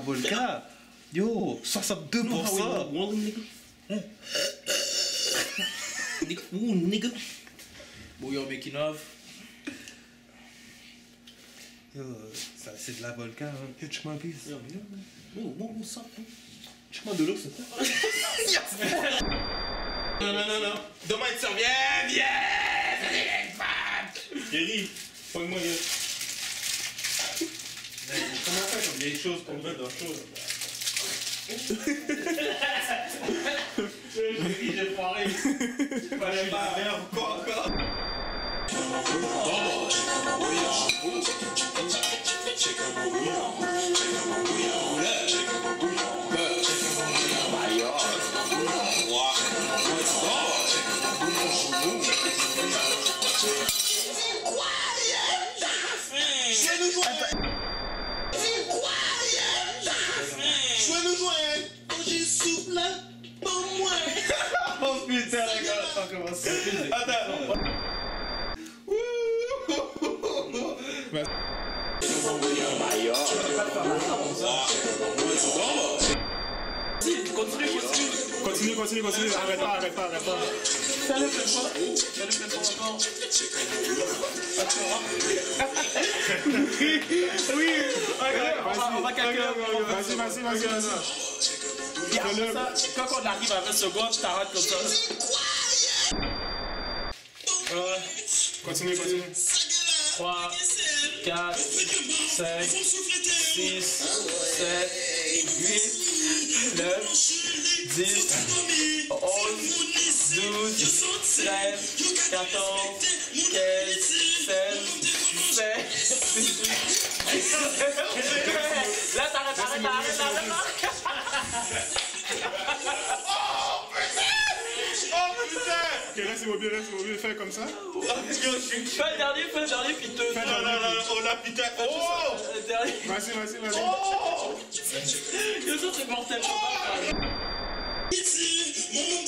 Volca, yo, 62%. Nigga. Bouillon making of. Yo, ça c'est de la Volca, hein. Yo, check-moi un piece. Mon sang. Check-moi de l'eau, c'est quoi? Non. Demain, tu reviens. Viens. Jerry, pogne-moi, yo. Comment faire comme vieille chose pour mettre dans la chose? J'ai foiré. Fallait pas. Merde, encore. Oh putain, la gars, attends, comment ça? Attends. Continue. Arrête pas. Fais le plus fort encore. Oui. On va calculer. Vas-y. Et après ça, quand on arrive à 20 secondes, tu t'arrêtes comme ça. Continue. 3, 4, 5, 6, 7, 8, 9, 10, 11, 12, 13, 14, 15, 16, 17, 18. Là, t'arrêtes. Ok, là c'est mobile, fais comme ça. Fais le dernier, puis te... Oh la putain. Oh. Dernier. Vas-y. Oh. Le son c'est mortel. Ici, mon nom